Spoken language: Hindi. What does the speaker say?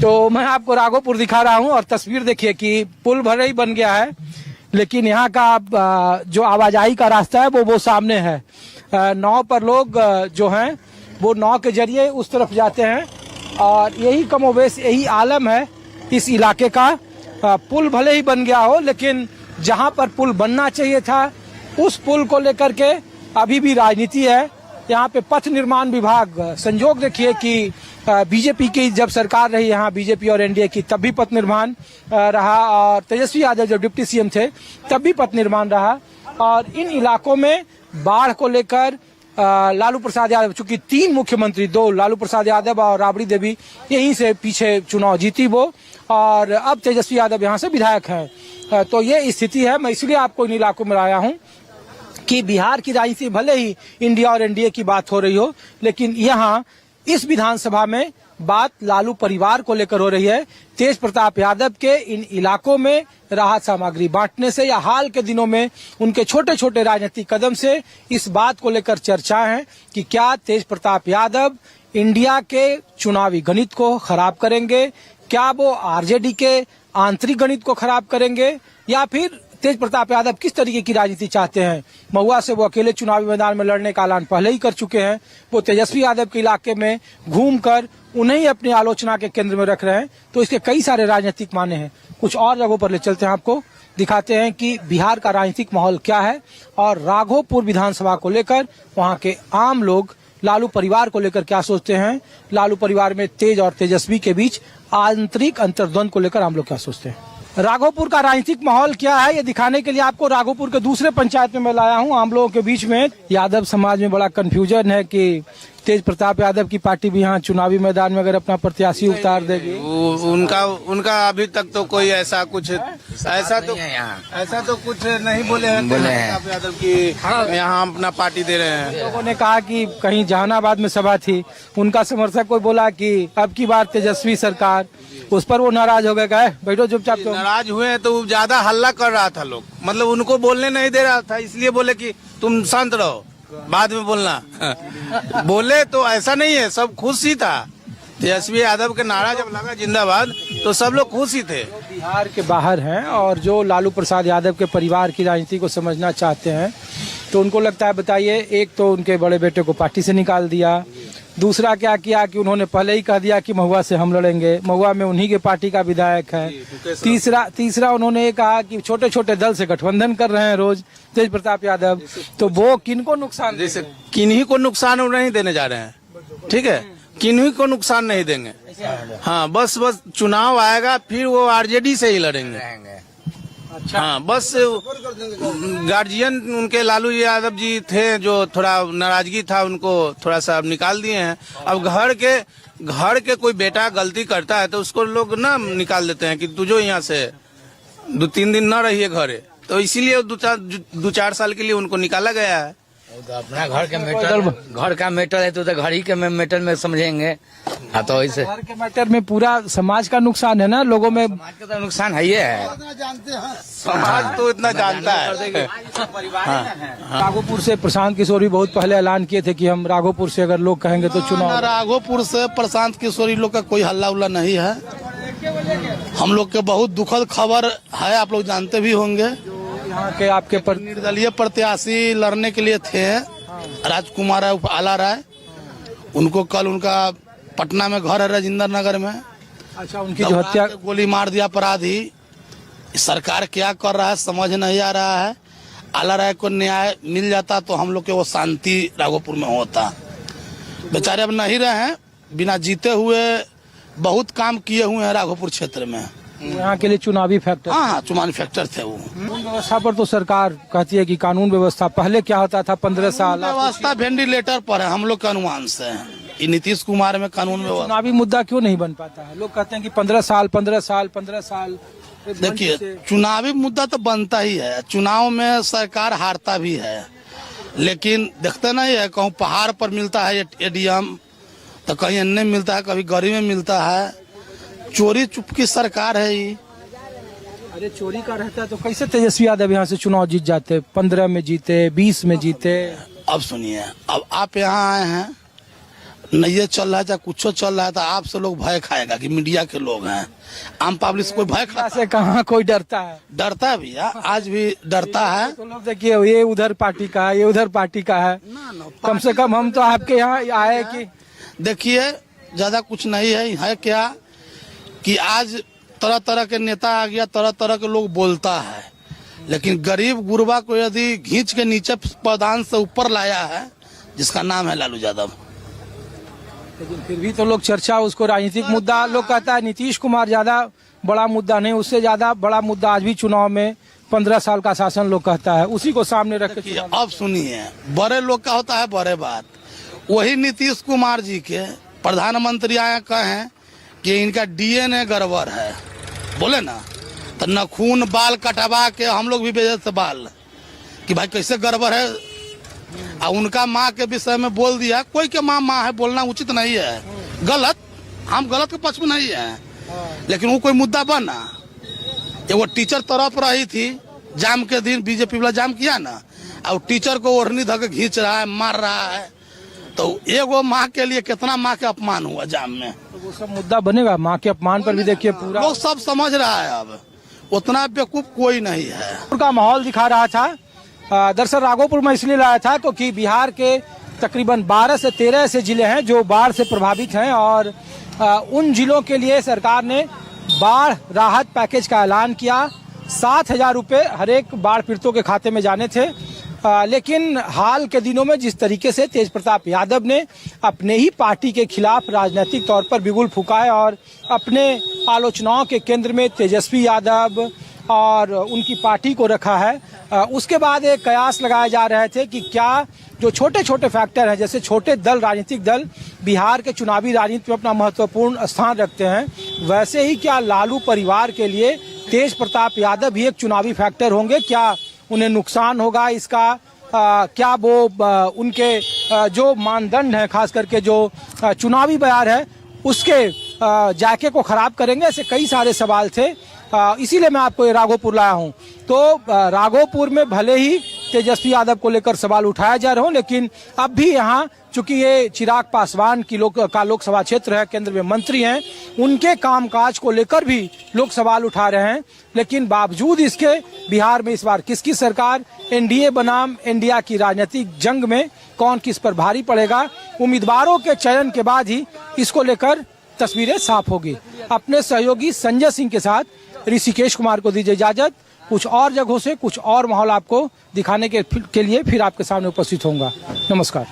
तो मैं आपको राघोपुर दिखा रहा हूं और तस्वीर देखिए कि पुल भले ही बन गया है, लेकिन यहाँ का जो आवाजाही का रास्ता है वो सामने है। नाव पर लोग जो हैं वो नाव के जरिए उस तरफ जाते हैं और यही कमोबेश यही आलम है इस इलाके का। पुल भले ही बन गया हो, लेकिन जहाँ पर पुल बनना चाहिए था उस पुल को लेकर के अभी भी राजनीति है। यहाँ पे पथ निर्माण विभाग, संजोग देखिए कि बीजेपी की जब सरकार रही यहाँ, बीजेपी और एनडीए की, तब भी पथ निर्माण रहा, और तेजस्वी यादव जब डिप्टी सीएम थे तब भी पथ निर्माण रहा। और इन इलाकों में बाढ़ को लेकर लालू प्रसाद यादव, चूंकि 3 मुख्यमंत्री, 2 लालू प्रसाद यादव और राबड़ी देवी यहीं से पीछे चुनाव जीती वो, और अब तेजस्वी यादव यहाँ से विधायक हैं। तो ये स्थिति है। मैं इसलिए आपको इन इलाकों में लाया हूँ कि बिहार की राजनीति भले ही इंडिया और एनडीए की बात हो रही हो, लेकिन यहाँ इस विधानसभा में बात लालू परिवार को लेकर हो रही है। तेज प्रताप यादव के इन इलाकों में राहत सामग्री बांटने से या हाल के दिनों में उनके छोटे छोटे राजनीतिक कदम से इस बात को लेकर चर्चा है कि क्या तेज प्रताप यादव इंडिया के चुनावी गणित को खराब करेंगे, क्या वो आरजेडी के आंतरिक गणित को खराब करेंगे, या फिर तेज प्रताप यादव किस तरीके की राजनीति चाहते हैं। महुआ से वो अकेले चुनावी मैदान में लड़ने का ऐलान पहले ही कर चुके हैं। वो तेजस्वी यादव के इलाके में घूमकर उन्हें ही अपनी आलोचना के केंद्र में रख रहे हैं। तो इसके कई सारे राजनीतिक माने हैं। कुछ और जगहों पर ले चलते हैं, आपको दिखाते हैं कि बिहार का राजनीतिक माहौल क्या है और राघोपुर विधानसभा को लेकर वहाँ के आम लोग लालू परिवार को लेकर क्या सोचते हैं। लालू परिवार में तेज और तेजस्वी के बीच आंतरिक अंतर्द्वंद को लेकर आम लोग क्या सोचते हैं। राघोपुर का राजनीतिक माहौल क्या है, ये दिखाने के लिए आपको राघोपुर के दूसरे पंचायत में मैं लाया हूँ। आम लोगों के बीच में यादव समाज में बड़ा कंफ्यूजन है कि तेज प्रताप यादव की पार्टी भी यहाँ चुनावी मैदान में अगर अपना प्रत्याशी उतार देगी। उनका अभी तक तो कोई ऐसा कुछ ऐसा तो कुछ नहीं बोले हैं प्रताप यादव की यहाँ अपना पार्टी दे रहे हैं। लोगों ने कहा कि कहीं जहानाबाद में सभा थी, उनका समर्थक कोई बोला कि अब की बार तेजस्वी सरकार, उस पर वो नाराज हो गए। बैठो चुपचाप। नाराज हुए हैं तो ज्यादा हल्ला कर रहा था लोग, मतलब उनको बोलने नहीं दे रहा था, इसलिए बोले कि तुम शांत रहो, बाद में बोलना। बोले तो ऐसा नहीं है, सब खुश ही था। तेजस्वी यादव के नारा जब लगा जिंदाबाद तो सब लोग खुश ही थे। बिहार के बाहर हैं और जो लालू प्रसाद यादव के परिवार की राजनीति को समझना चाहते हैं, तो उनको लगता है, बताइए, एक तो उनके बड़े बेटे को पार्टी से निकाल दिया, दूसरा क्या किया कि उन्होंने पहले ही कह दिया कि महुआ से हम लड़ेंगे, महुआ में उन्हीं के पार्टी का विधायक है। तीसरा उन्होंने ये कहा कि छोटे छोटे दल से गठबंधन कर रहे हैं रोज तेज प्रताप यादव। तो वो किनको नुकसान, जैसे किन्हीं को नुकसान नहीं देने जा रहे हैं, ठीक है, किन्हीं को नुकसान नहीं देंगे। हाँ, बस चुनाव आएगा फिर वो आरजेडी से ही लड़ेंगे। अच्छा। हाँ, बस गार्जियन उनके लालू यादव जी थे, जो थोड़ा नाराजगी था उनको थोड़ा सा अब निकाल दिए हैं। अब घर के कोई बेटा गलती करता है तो उसको लोग ना निकाल देते हैं कि तू जो यहाँ से 2-3 दिन न रहिए घरे, तो इसीलिए 2-4 साल के लिए उनको निकाला गया है। तो अपना घर का मैटर है तो घर ही के मैटर में समझेंगे। हाँ, तो ऐसे घर के मैटर में पूरा समाज का नुकसान है ना, लोगों में समाज का तो नुकसान है ही है। समाज तो इतना जानता है। राघोपुर से प्रशांत किशोरी बहुत पहले ऐलान किए थे कि हम राघोपुर से अगर लोग कहेंगे तो चुनाव। राघोपुर से प्रशांत किशोरी लोग का कोई हल्ला उल्ला नहीं है। हम लोग के बहुत दुखद खबर है, आप लोग जानते भी होंगे। यहाँ के आपके निर्दलीय प्रत्याशी लड़ने के लिए थे, राजकुमार आला राय, उनको कल उनका पटना में घर है, राजेंद्र नगर में। अच्छा, उनकी जो हत्या, गोली मार दिया अपराधी। सरकार क्या कर रहा है समझ नहीं आ रहा है। आला राय को न्याय मिल जाता तो हम लोग के वो शांति राघोपुर में होता। बेचारे अब नहीं रहे हैं, बिना जीते हुए बहुत काम किए हुए हैं राघोपुर क्षेत्र में। यहाँ के लिए चुनावी फैक्टर। हाँ, चुनावी फैक्टर थे वो। कानून व्यवस्था पर तो सरकार कहती है कि कानून व्यवस्था पहले क्या होता था, 15 साल व्यवस्था वेंटिलेटर पर है हम लोग के अनुमान से। नीतीश कुमार में कानून व्यवस्था, चुनावी मुद्दा क्यों नहीं बन पाता है। लोग कहते हैं कि 15 साल। देखिए, चुनावी मुद्दा तो बनता ही है, चुनाव में सरकार हारता भी है, लेकिन देखते नहीं है, कहूँ पहाड़ पर मिलता है एडीएम तो कहीं अन्य मिलता है, कभी गरीब में मिलता है। चोरी चुपकी सरकार है ये। अरे चोरी का रहता है तो कैसे तेजस्वी यादव यहाँ से चुनाव जीत जाते, 15 में जीते, 20 में जीते। अब सुनिए, अब आप यहाँ आए हैं, नहीं चल रहा है चाहे कुछ चल रहा है तो आपसे लोग भय खाएगा कि मीडिया के लोग हैं। आम पब्लिक से कोई भय खाता से कहाँ कोई डरता है? डरता है भैया, आज भी डरता है। तो लोग देखिए ये उधर पार्टी का है, ये उधर पार्टी का है। कम से कम हम तो आपके यहाँ आए कि देखिए ज्यादा कुछ नहीं है क्या कि आज तरह तरह के नेता आ गया, तरह तरह के लोग बोलता है, लेकिन गरीब गुरबा को यदि घींच के नीचे पदान से ऊपर लाया है जिसका नाम है लालू यादव। लेकिन फिर भी तो लोग चर्चा उसको राजनीतिक मुद्दा लोग कहता है। नीतीश कुमार ज्यादा बड़ा मुद्दा नहीं, उससे ज्यादा बड़ा मुद्दा आज भी चुनाव में 15 साल का शासन लोग कहता है, उसी को सामने रख के। अब सुनिए, बड़े लोग का होता है बड़े बात। वही नीतीश कुमार जी के प्रधानमंत्री आए कहें कि इनका DNA गड़बड़ है, बोले ना, तो नखून बाल कटवा के हम लोग भी बेइज्जत से बाल कि भाई कैसे गड़बड़ है। और उनका माँ के विषय में बोल दिया, कोई के माँ है बोलना उचित नहीं है, गलत, हम गलत के पक्ष में नहीं है, लेकिन वो कोई मुद्दा बना। वो टीचर तरफ रही थी जाम के दिन, बीजेपी वाला जाम किया ना, और टीचर को ओढ़नी धके खींच रहा है, मार रहा है, तो एगो माँ के लिए कितना माँ के अपमान हुआ जाम में। तो वो सब मुद्दा बनेगा, माँ के अपमान पर भी देखिए पूरा लोग सब समझ रहा है। अब उतना बेवकूफ कोई नहीं है। का माहौल दिखा रहा था। दरअसल राघोपुर में इसलिए लाया था क्योंकि बिहार के तकरीबन 12 से 13 ऐसे जिले हैं जो बाढ़ से प्रभावित हैं, और उन जिलों के लिए सरकार ने बाढ़ राहत पैकेज का ऐलान किया। 7,000 रुपये हर एक बाढ़ पीड़ितों के खाते में जाने थे। लेकिन हाल के दिनों में जिस तरीके से तेज प्रताप यादव ने अपने ही पार्टी के खिलाफ राजनीतिक तौर पर बिगुल फूका है और अपने आलोचनाओं के केंद्र में तेजस्वी यादव और उनकी पार्टी को रखा है, उसके बाद एक कयास लगाए जा रहे थे कि क्या जो छोटे छोटे फैक्टर हैं, जैसे छोटे दल, राजनीतिक दल बिहार के चुनावी राजनीति में अपना महत्वपूर्ण स्थान रखते हैं, वैसे ही क्या लालू परिवार के लिए तेज प्रताप यादव भी एक चुनावी फैक्टर होंगे? क्या उन्हें नुकसान होगा इसका? क्या वो उनके जो मानदंड है, खास करके जो चुनावी बयार है, उसके जायके को खराब करेंगे? ऐसे कई सारे सवाल थे, इसीलिए मैं आपको ये राघोपुर लाया हूँ। तो राघोपुर में भले ही तेजस्वी यादव को लेकर सवाल उठाया जा रहा हो, लेकिन अब भी यहाँ चूंकि ये चिराग पासवान की लोकसभा क्षेत्र है, केंद्र में मंत्री हैं, उनके कामकाज को लेकर भी लोग सवाल उठा रहे हैं। लेकिन बावजूद इसके बिहार में इस बार किसकी सरकार, एनडीए बनाम इंडिया की राजनीतिक जंग में कौन किस पर भारी पड़ेगा, उम्मीदवारों के चयन के बाद ही इसको लेकर तस्वीरें साफ होगी। अपने सहयोगी संजय सिंह के साथ ऋषिकेश कुमार को दीजिए इजाजत। कुछ और जगहों से कुछ और माहौल आपको दिखाने के लिए फिर आपके सामने उपस्थित होऊंगा। नमस्कार।